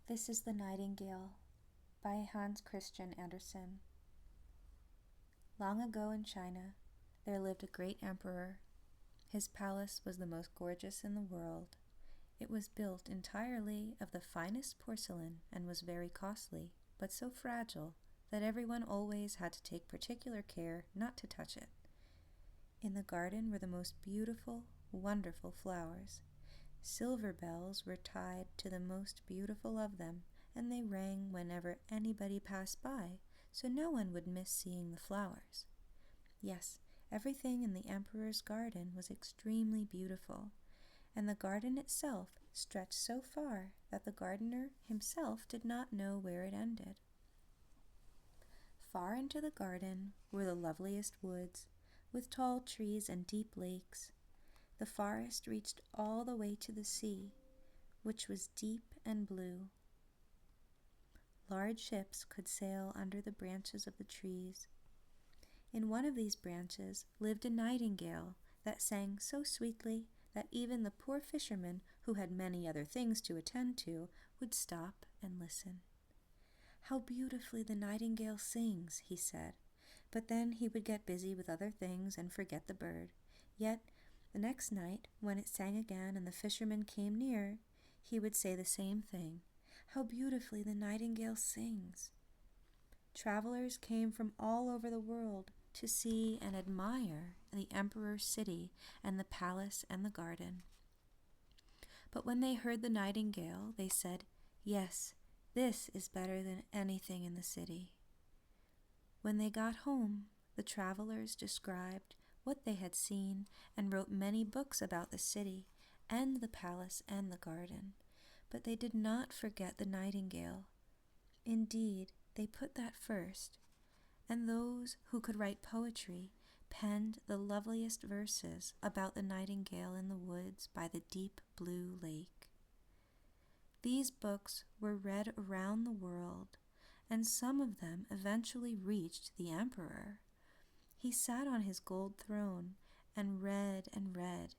This is the Nightingale by Hans Christian Andersen. Long ago in China, there lived a great emperor. His palace was the most gorgeous in the world. It was built entirely of the finest porcelain and was very costly, but so fragile that everyone always had to take particular care not to touch it. In the garden were the most beautiful, wonderful flowers. Silver bells were tied to the most beautiful of them, and they rang whenever anybody passed by, so no one would miss seeing the flowers. Yes, everything in the emperor's garden was extremely beautiful, and the garden itself stretched so far that the gardener himself did not know where it ended. Far into the garden were the loveliest woods, with tall trees and deep lakes. The forest reached all the way to the sea, which was deep and blue. Large ships could sail under the branches of the trees. In one of these branches lived a nightingale that sang so sweetly that even the poor fisherman, who had many other things to attend to, would stop and listen. "How beautifully the nightingale sings," he said, but then he would get busy with other things and forget the bird. Yet the next night, when it sang again and the fisherman came near, he would say the same thing. "How beautifully the nightingale sings." Travelers came from all over the world to see and admire the emperor's city and the palace and the garden. But when they heard the nightingale, they said, "Yes, this is better than anything in the city." When they got home, the travelers described what they had seen and wrote many books about the city and the palace and the garden. But they did not forget the nightingale. Indeed, they put that first, and those who could write poetry penned the loveliest verses about the nightingale in the woods by the deep blue lake. These books were read around the world, and some of them eventually reached the emperor. He sat on his gold throne and read and read.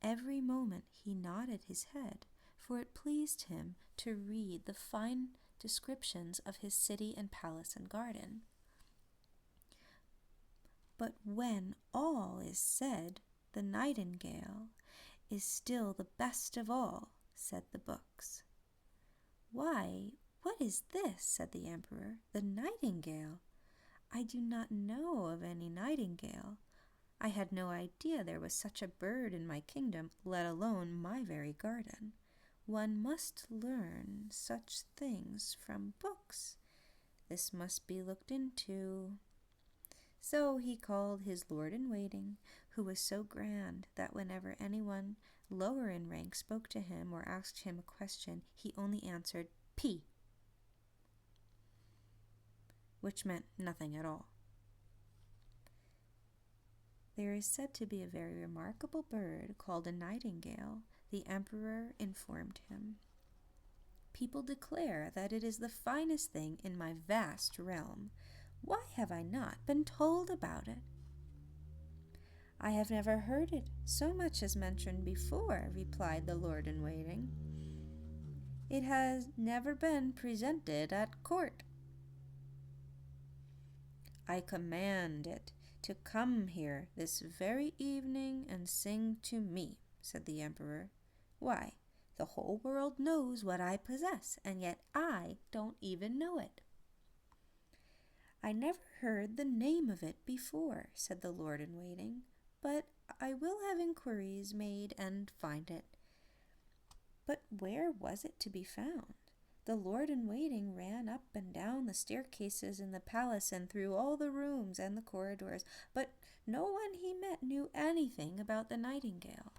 Every moment he nodded his head, for it pleased him to read the fine descriptions of his city and palace and garden. But when all is said, the nightingale is still the best of all, said the books. "Why, what is this?" said the emperor. "The nightingale? I do not know of any nightingale. I had no idea there was such a bird in my kingdom, let alone my very garden. One must learn such things from books. This must be looked into." So he called his lord-in-waiting, who was so grand that whenever anyone lower in rank spoke to him or asked him a question, he only answered "P," which meant nothing at all. There is said to be a very remarkable bird called a nightingale, the emperor informed him. "People declare that it is the finest thing in my vast realm. Why have I not been told about it?" "I have never heard it so much as mentioned before," replied the lord-in-waiting. "It has never been presented at court." "I command it to come here this very evening and sing to me," said the emperor. "Why, the whole world knows what I possess, and yet I don't even know it." "I never heard the name of it before," said the lord-in-waiting, "but I will have inquiries made and find it." But where was it to be found? The lord-in-waiting ran up and down the staircases in the palace and through all the rooms and the corridors, but no one he met knew anything about the nightingale.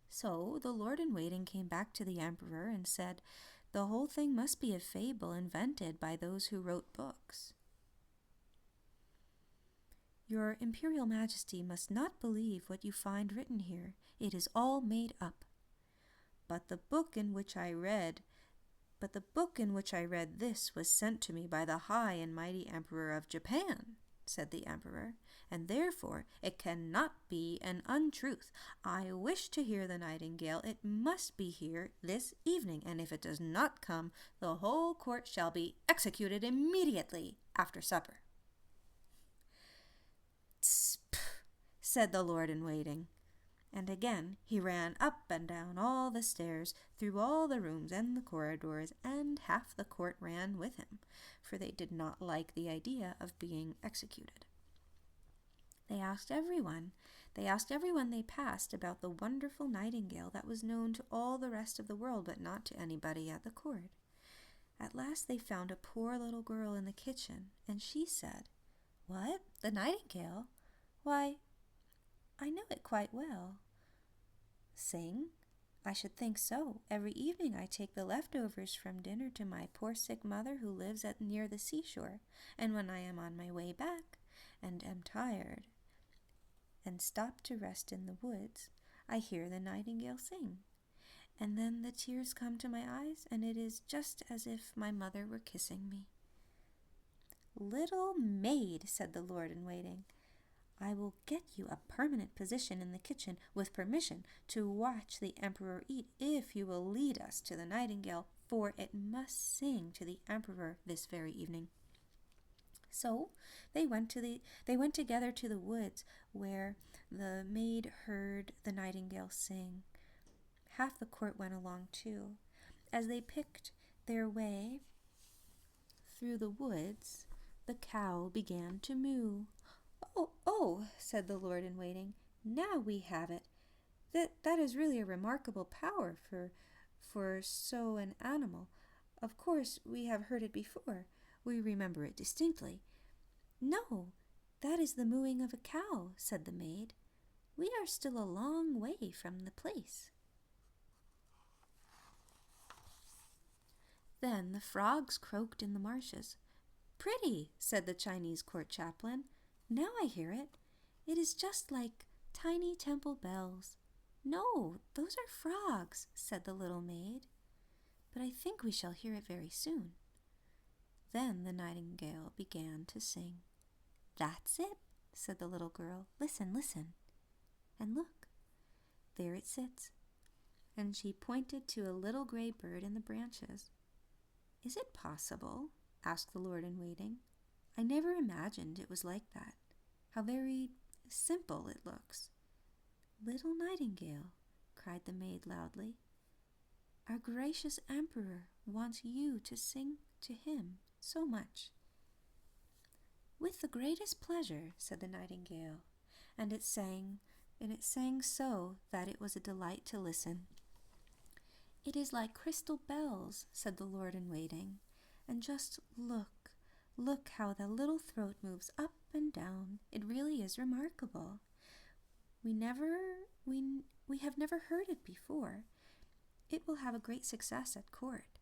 So the lord-in-waiting came back to the emperor and said, "The whole thing must be a fable invented by those who wrote books." "Your Imperial Majesty must not believe what you find written here. It is all made up." But the book in which I read this was sent to me by the high and mighty Emperor of Japan," said the emperor, and therefore it cannot be an untruth. I wish to hear the nightingale. It must be here this evening, and if it does not come, the whole court shall be executed immediately after supper. Tss, said the lord-in-waiting, and again he ran up and down all the stairs, through all the rooms and the corridors, and half the court ran with him, for they did not like the idea of being executed. They asked everyone they passed about the wonderful nightingale that was known to all the rest of the world, but not to anybody at the court. At last they found a poor little girl in the kitchen, and she said, "What, the nightingale? Why, I know it quite well." "Sing? I should think so. Every evening I take the leftovers from dinner to my poor sick mother who lives near the seashore, and when I am on my way back and am tired and stop to rest in the woods, I hear the nightingale sing. And then the tears come to my eyes, and it is just as if my mother were kissing me." "Little maid," said the lord-in-waiting, "I will get you a permanent position in the kitchen with permission to watch the emperor eat if you will lead us to the nightingale, for it must sing to the emperor this very evening." So they went together to the woods, where the maid heard the nightingale sing. Half the court went along too. As they picked their way through the woods, the cow began to moo. Oh, said the lord-in-waiting, "now we have it. That is really a remarkable power for so an animal. Of course, we have heard it before. We remember it distinctly." "No, that is the mooing of a cow," said the maid. "We are still a long way from the place." Then the frogs croaked in the marshes. "Pretty," said the Chinese court chaplain. "Now I hear it. It is just like tiny temple bells." "No, those are frogs," said the little maid. "But I think we shall hear it very soon." Then the nightingale began to sing. "That's it," said the little girl. "Listen, listen. And look, there it sits." And she pointed to a little gray bird in the branches. "Is it possible?" asked the lord-in-waiting. "I never imagined it was like that. How very simple it looks." "Little nightingale," cried the maid loudly, "our gracious emperor wants you to sing to him so much." "With the greatest pleasure," said the nightingale, and it sang so that it was a delight to listen. "It is like crystal bells," said the lord-in-waiting, "and just look how the little throat moves up and down. It really is remarkable. We have never heard it before. It will have a great success at court."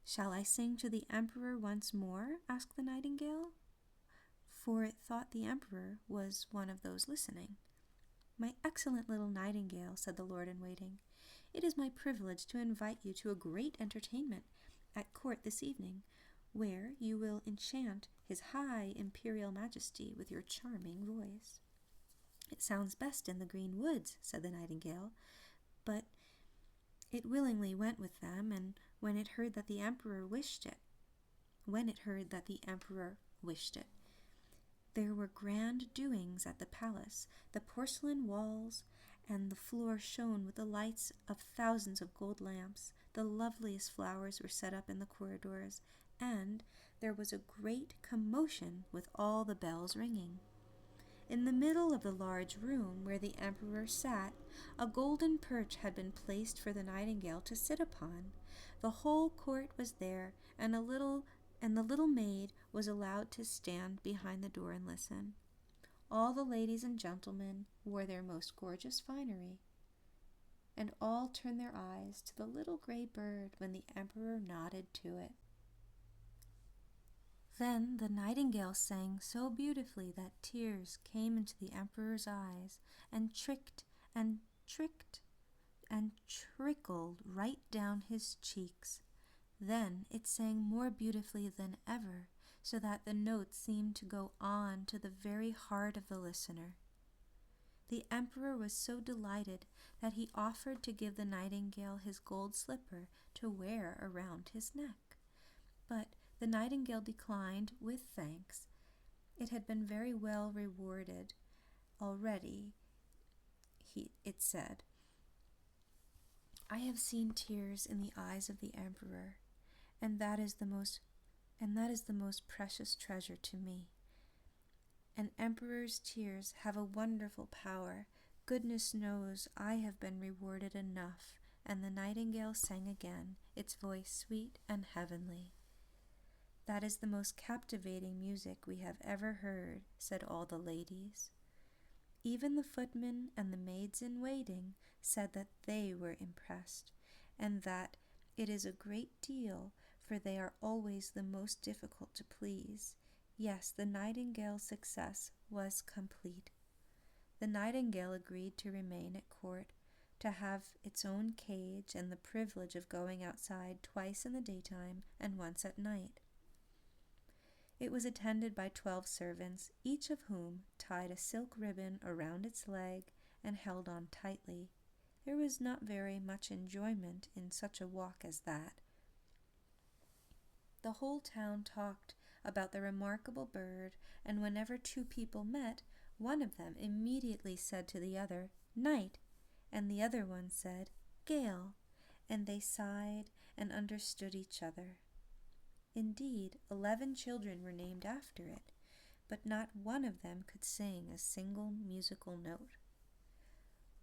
"Shall I sing to the emperor once more?" asked the nightingale, for it thought the emperor was one of those listening. "My excellent little nightingale," said the lord-in-waiting, "it is my privilege to invite you to a great entertainment at court this evening, where you will enchant his high imperial majesty with your charming voice." "It sounds best in the green woods," said the nightingale, but it willingly went with them, and when it heard that the emperor wished it, there were grand doings at the palace. The porcelain walls and the floor shone with the lights of thousands of gold lamps. The loveliest flowers were set up in the corridors, and there was a great commotion with all the bells ringing. In the middle of the large room where the emperor sat, a golden perch had been placed for the nightingale to sit upon. The whole court was there, and the little maid was allowed to stand behind the door and listen. All the ladies and gentlemen wore their most gorgeous finery, and all turned their eyes to the little gray bird when the emperor nodded to it. Then the nightingale sang so beautifully that tears came into the emperor's eyes and trickled right down his cheeks. Then it sang more beautifully than ever, so that the notes seemed to go on to the very heart of the listener. The emperor was so delighted that he offered to give the nightingale his gold slipper to wear around his neck. But the nightingale declined with thanks. It had been very well rewarded already, it said. I have seen tears in the eyes of the emperor, and that is the most precious treasure to me. An emperor's tears have a wonderful power. Goodness knows I have been rewarded enough. And the nightingale sang again, its voice sweet and heavenly. That is the most captivating music we have ever heard, said all the ladies. Even the footmen and the maids in waiting said that they were impressed, and that it is a great deal, for they are always the most difficult to please. Yes, the nightingale's success was complete. The nightingale agreed to remain at court, to have its own cage and the privilege of going outside twice in the daytime and once at night. It was attended by 12 servants, each of whom tied a silk ribbon around its leg and held on tightly. There was not very much enjoyment in such a walk as that. The whole town talked about the remarkable bird, and whenever two people met, one of them immediately said to the other, "Night," and the other one said, "Gale," and they sighed and understood each other. Indeed, 11 children were named after it, but not one of them could sing a single musical note.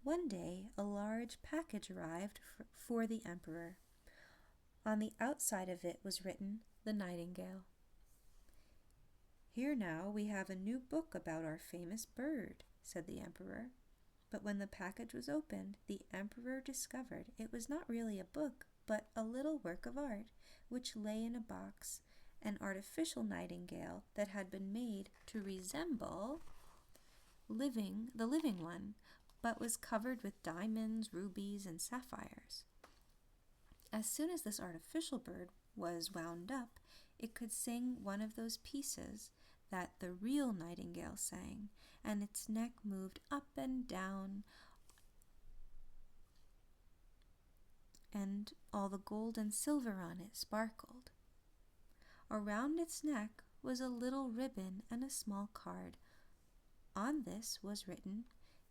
One day, a large package arrived for the emperor. On the outside of it was written, "The Nightingale." "Here now we have a new book about our famous bird," said the emperor. But when the package was opened, the emperor discovered it was not really a book, but a little work of art, which lay in a box, an artificial nightingale that had been made to resemble the living one, but was covered with diamonds, rubies, and sapphires. As soon as this artificial bird was wound up, it could sing one of those pieces that the real nightingale sang, and its neck moved up and down, and all the gold and silver on it sparkled. Around its neck was a little ribbon and a small card. On this was written,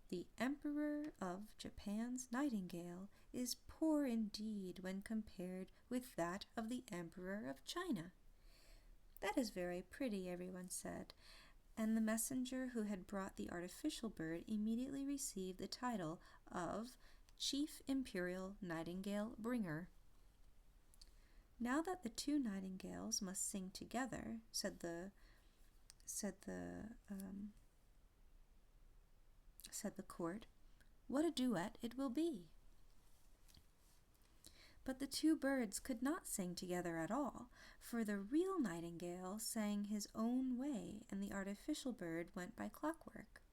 "The Emperor of Japan's nightingale is poor indeed when compared with that of the Emperor of China." "That is very pretty," everyone said, and the messenger who had brought the artificial bird immediately received the title of Chief Imperial Nightingale Bringer. "Now that the two nightingales must sing together," said the court, "what a duet it will be." But the two birds could not sing together at all, for the real nightingale sang his own way, and the artificial bird went by clockwork.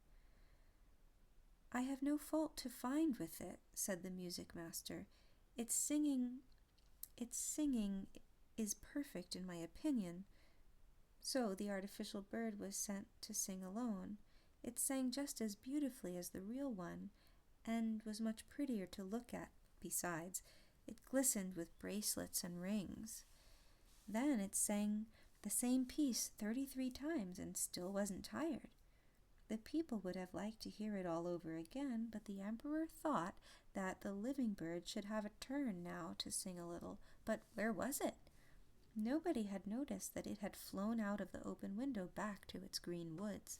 "I have no fault to find with it," said the music master. Its singing is perfect in my opinion." So the artificial bird was sent to sing alone. It sang just as beautifully as the real one, and was much prettier to look at besides. It glistened with bracelets and rings. Then it sang the same piece 33 times and still wasn't tired. The people would have liked to hear it all over again, but the emperor thought that the living bird should have a turn now to sing a little. But where was it? Nobody had noticed that it had flown out of the open window back to its green woods.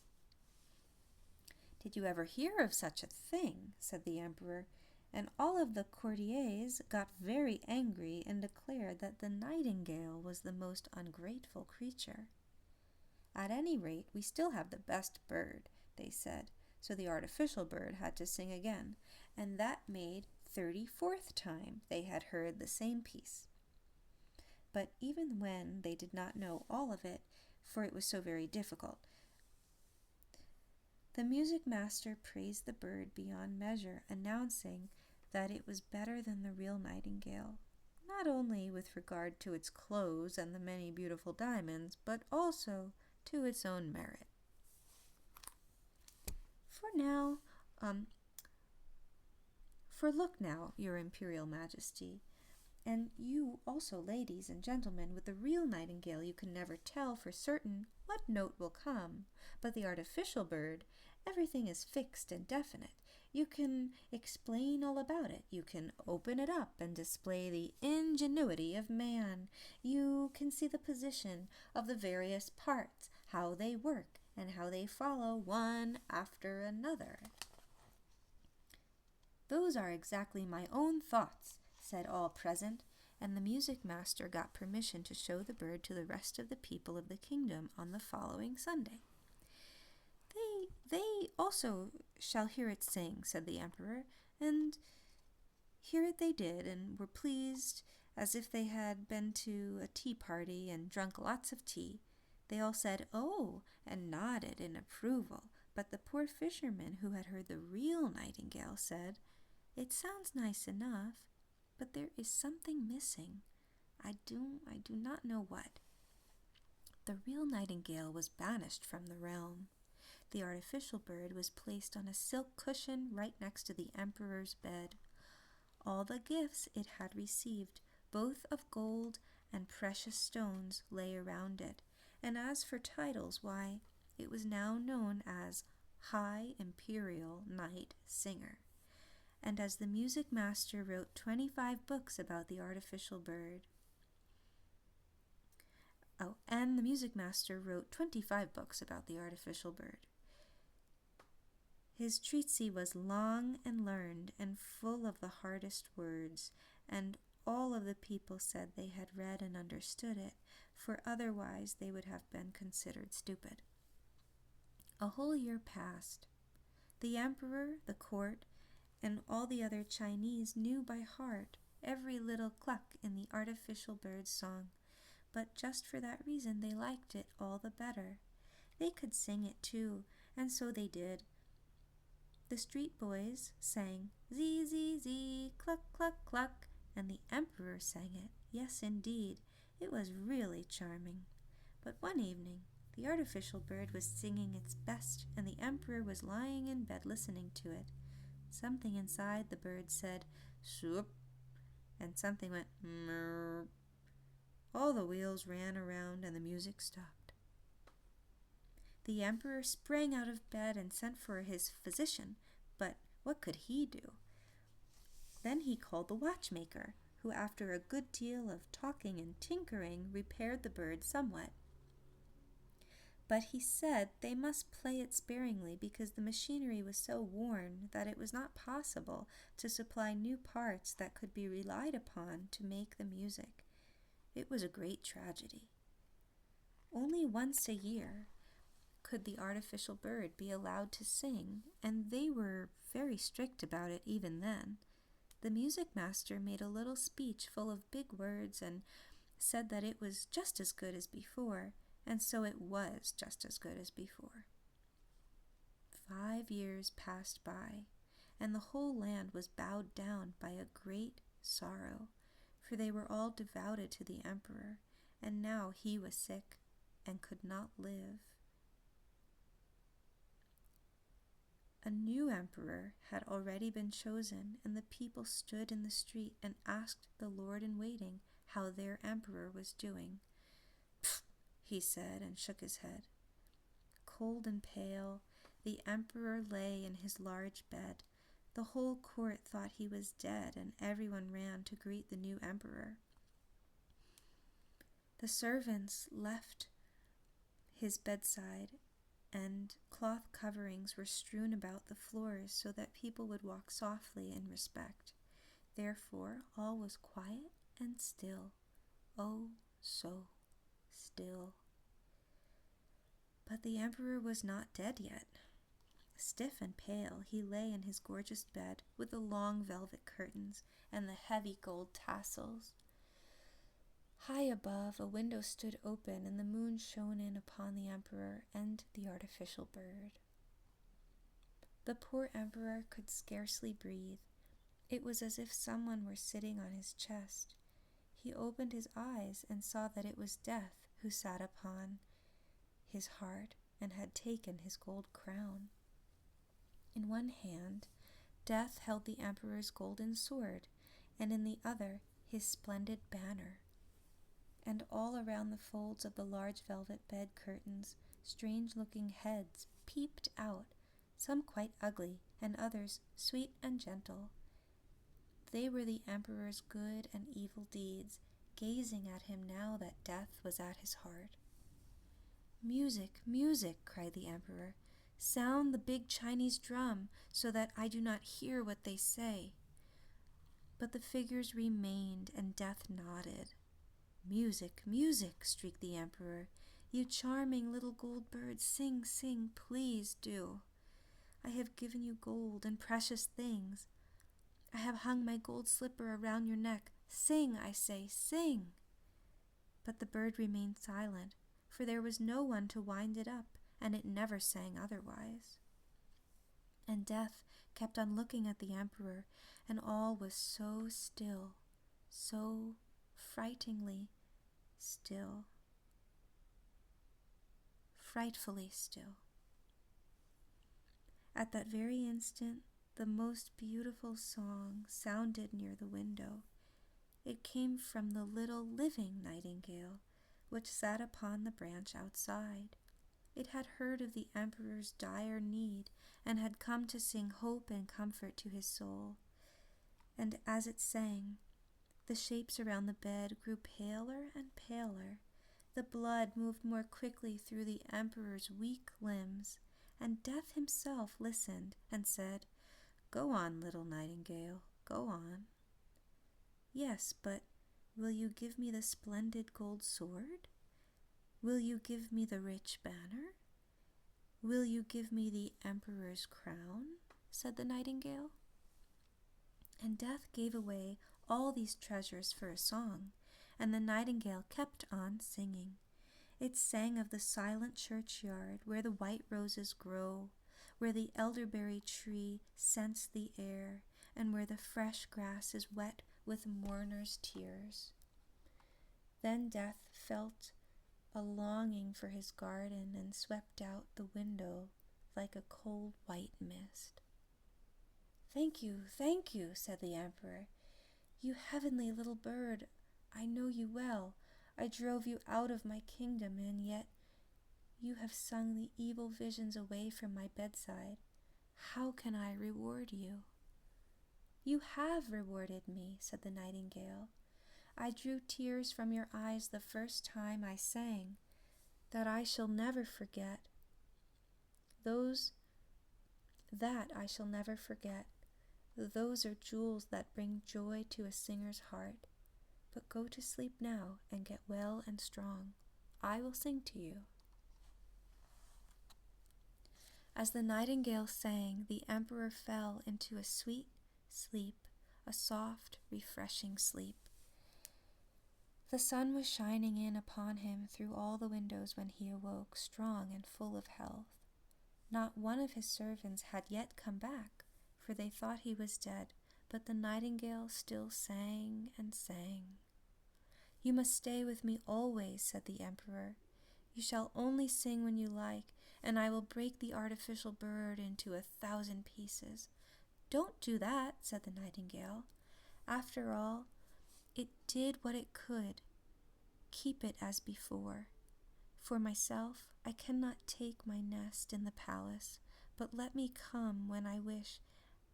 "Did you ever hear of such a thing?" said the emperor, and all of the courtiers got very angry and declared that the nightingale was the most ungrateful creature. "At any rate, we still have the best bird," they said, so the artificial bird had to sing again, and that made 34th time they had heard the same piece. But even when they did not know all of it, for it was so very difficult, the music master praised the bird beyond measure, announcing that it was better than the real nightingale. not only with regard to its clothes and the many beautiful diamonds, but also to its own merit. For look now, your Imperial Majesty, and you also, ladies and gentlemen, with the real nightingale you can never tell for certain what note will come, but the artificial bird, everything is fixed and definite. You can explain all about it. You can open it up and display the ingenuity of man. You can see the position of the various parts, how they work, and how they follow one after another. Those are exactly my own thoughts, said all present, and the music master got permission to show the bird to the rest of the people of the kingdom on the following Sunday. They also shall hear it sing, said the emperor, and hear it they did, and were pleased as if they had been to a tea party and drunk lots of tea. They all said, "Oh," and nodded in approval, but the poor fisherman who had heard the real nightingale said, "It sounds nice enough, but there is something missing. I do not know what." The real nightingale was banished from the realm. The artificial bird was placed on a silk cushion right next to the emperor's bed. All the gifts it had received, both of gold and precious stones, lay around it, and as for titles, why, it was now known as High Imperial Night Singer. And as the music master wrote 25 books about the artificial bird. And the music master wrote 25 books about the artificial bird. His treatise was long and learned and full of the hardest words, and all of the people said they had read and understood it, for otherwise they would have been considered stupid. A whole year passed. The emperor, the court, and all the other Chinese knew by heart every little cluck in the artificial bird's song, but just for that reason they liked it all the better. They could sing it too, and so they did. The street boys sang "Zee, zee, zee, cluck, cluck, cluck," and the emperor sang it. Yes, indeed, it was really charming. But one evening, the artificial bird was singing its best, and the emperor was lying in bed listening to it. Something inside the bird said, "Swoop," and something went, "Murr." All the wheels ran around and the music stopped. The emperor sprang out of bed and sent for his physician, but what could he do? Then he called the watchmaker, who after a good deal of talking and tinkering repaired the bird somewhat. But he said they must play it sparingly because the machinery was so worn that it was not possible to supply new parts that could be relied upon to make the music. It was a great tragedy. Only once a year could the artificial bird be allowed to sing, and they were very strict about it even then. The music master made a little speech full of big words and said that it was just as good as before, and so it was just as good as before. 5 years passed by, and the whole land was bowed down by a great sorrow, for they were all devoted to the emperor, and now he was sick and could not live. A new emperor had already been chosen, and the people stood in the street and asked the lord-in-waiting how their emperor was doing. "Pfft," he said, and shook his head. Cold and pale, the emperor lay in his large bed. The whole court thought he was dead, and everyone ran to greet the new emperor. The servants left his bedside, and cloth coverings were strewn about the floors so that people would walk softly in respect. Therefore, all was quiet and still. Oh, so still. But the emperor was not dead yet. Stiff and pale, he lay in his gorgeous bed with the long velvet curtains and the heavy gold tassels. High above, a window stood open, and the moon shone in upon the emperor and the artificial bird. The poor emperor could scarcely breathe. It was as if someone were sitting on his chest. he opened his eyes and saw that it was Death who sat upon his heart and had taken his gold crown. In one hand, Death held the emperor's golden sword, and in the other his splendid banner. And all around the folds of the large velvet bed curtains, strange-looking heads peeped out, some quite ugly, and others sweet and gentle. They were the emperor's good and evil deeds, gazing at him now that death was at his heart. "Music, music," cried the emperor. "Sound the big Chinese drum, so that I do not hear what they say." But the figures remained, and death nodded. "Music, music," shrieked the emperor. "You charming little gold birds, sing, sing, please do. I have given you gold and precious things. I have hung my gold slipper around your neck. Sing, I say, sing." But the bird remained silent, for there was no one to wind it up, and it never sang otherwise. And Death kept on looking at the emperor, and all was so still, so frighteningly still, frightfully still. At that very instant, the most beautiful song sounded near the window. It came from the little living nightingale, which sat upon the branch outside. It had heard of the emperor's dire need, and had come to sing hope and comfort to his soul. And as it sang, the shapes around the bed grew paler and paler. The blood moved more quickly through the emperor's weak limbs, and Death himself listened and said, "Go on, little nightingale, go on." "Yes, but will you give me the splendid gold sword? Will you give me the rich banner? Will you give me the emperor's crown?" said the nightingale. And Death gave away all these treasures for a song, and the nightingale kept on singing. It sang of the silent churchyard where the white roses grow, where the elderberry tree scents the air, and where the fresh grass is wet with mourners' tears. Then Death felt a longing for his garden and swept out the window like a cold white mist. thank you," said the emperor. "You heavenly little bird, I know you well. I drove you out of my kingdom, and yet you have sung the evil visions away from my bedside. How can I reward you?" "You have rewarded me," said the nightingale. "I drew tears from your eyes the first time I sang, that I shall never forget. That I shall never forget. Those are jewels that bring joy to a singer's heart. But go to sleep now and get well and strong. I will sing to you." As the nightingale sang, the emperor fell into a sweet sleep, a soft, refreshing sleep. The sun was shining in upon him through all the windows when he awoke, strong and full of health. Not one of his servants had yet come back, for they thought he was dead, but the nightingale still sang and sang. "You must stay with me always," said the emperor. "You shall only sing when you like, and I will break the artificial bird into 1,000 pieces." "Don't do that," said the nightingale. "After all, it did what it could. Keep it as before. For myself, I cannot take my nest in the palace, but let me come when I wish,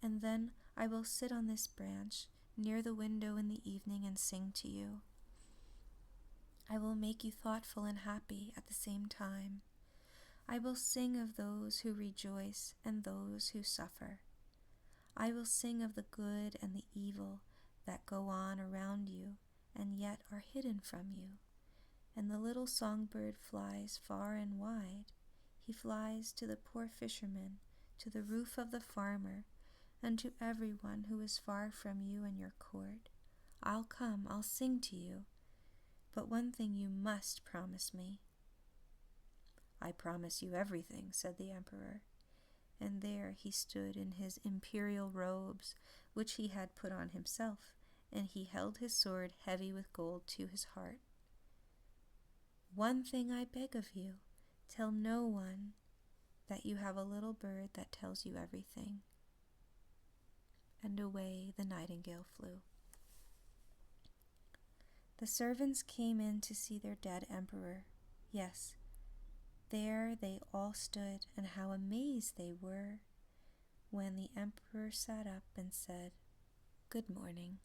and then I will sit on this branch near the window in the evening and sing to you. I will make you thoughtful and happy at the same time. I will sing of those who rejoice and those who suffer. I will sing of the good and the evil that go on around you and yet are hidden from you. And the little songbird flies far and wide. He flies to the poor fisherman, to the roof of the farmer, and to everyone who is far from you and your court. I'll come, I'll sing to you. But one thing you must promise me." "I promise you everything," said the emperor. And there he stood in his imperial robes, which he had put on himself, and he held his sword heavy with gold to his heart. "One thing I beg of you, tell no one that you have a little bird that tells you everything." And away the nightingale flew. The servants came in to see their dead emperor. Yes, there they all stood, and how amazed they were when the emperor sat up and said, "Good morning."